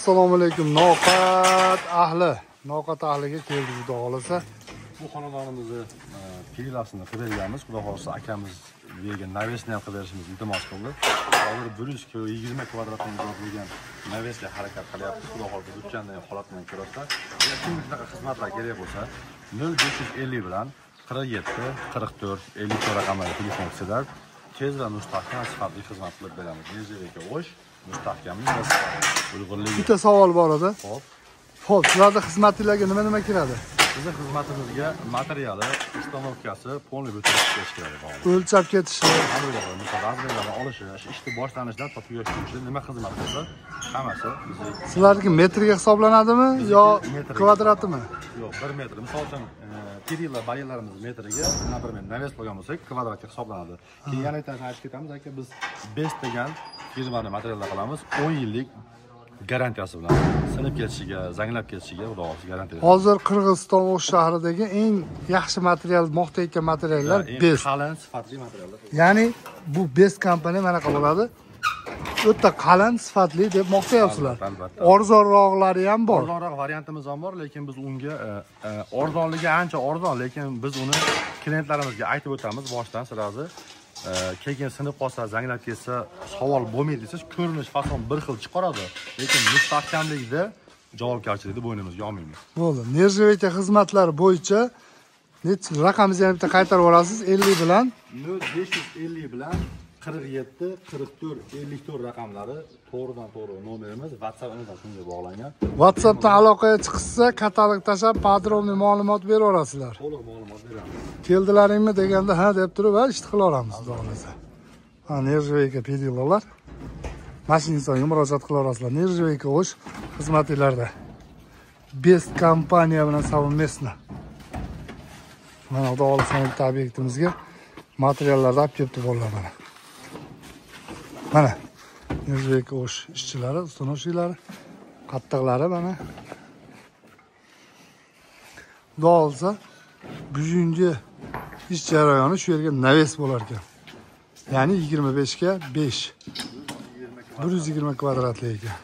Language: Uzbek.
Assalomu alaykum noqat ahliga keldik xudo xolasa. Bu xonadonimizni pilasini qilib xudo xolasa akamiz degan navesni ham qilib berishimizni iltimos qildi. Hozir 120 kvadrat metr bo'lgan navesga harakat qilyapmiz. Xudo xolasa o'tgandan holatini ko'rasa, kimga shunaqa xizmatlar kerak bo'lsa 0550 bilan 47 44 54 raqamlarga telefon qilsalar, tez va mustahkam sifatli xizmat qilib beramiz. Nizirga o'sh mustahkamlik ulg'urlik. Bitta savol bor edi. Xo'p, sizlarda xizmatingizga nima kiradi? Bizning xizmatimizga materiali, ustanovkasi, polniy bo'tirish kiradi. O'lchab ketishi, razmerlarni olishi, ishni boshlanishidan to tugatishi nima xizmat qilsa, hammasi bizning. Sizlarga metrga hisoblanadimi yo kvadratimi? Yo'q, 1 metr. Misol uchun, perilla bayillarimiz metriga, bir naves qo'ygan bo'lsak, kvadratga hisoblanadi. Keyin yana aytib ketamiz, aka, biz best degan firmani materiallar qilamiz, 10 yillik garantiyasi bilan. Sinib ketishiga, zanglab ketishiga xudo xolasa garantiya. Hozir Qirg'iziston O'sh shahridagi eng yaxshi material, mo'xtayotgan materiallar best. Qalin, sifatli materiallar. Ya'ni bu best kompaniya mana qilib bo'ladi. O'ta qalin, sifatli deb maqtayapsizlar. Arzonroqlari ham bor. Arzonroq variantimiz ham bor, lekin biz unga arzonligi ancha arzon, lekin biz uni klientlarimizga aytib o'tamiz boshdan sirazi. Keyin sinib qolsa, zanglab ketsa, savol bo'lmaydi desiz, ko'rinish fason bir xil chiqaradi, lekin mustahkamlikda javobgarchilikni bo'ynimizga olmaymiz. Bo'ldi. Nirjavayka xizmatlari bo'yicha raqamingizni yana bitta qaytarib yuborasiz 50 bilan 0550 bilan 47 44 54 raqamlari to'g'ridan-to'g'ri nomerimiz, WhatsAppimizdan shunga bog'langan. WhatsAppdan aloqaga chiqsa, katalog tashab, podrobniy ma'lumot beraverasizlar. To'liq ma'lumot beramiz. Keldilaringmi deganda ha deb turib, ishni qilaveramiz xudo xolasa. Ha, Nirjavayka pedilalar. Mashinistonga murojaat qilaverasizlar. Nirjavayka O'sh xizmatlarda. Best kompaniya bilan savunmasni. Mana xudo xolasa bitta obyektimizga materiallarni olib kelibdi bolalar mana. Mana Nirjavayka O'sh ishchilari, ustanovchiklari, qattiqlari mana. Xudo xolasa bugungi ish jarayoni shu yerga naves bo'lar ekan. Ya'ni 25 ga 5. 120 kvadratli ekan.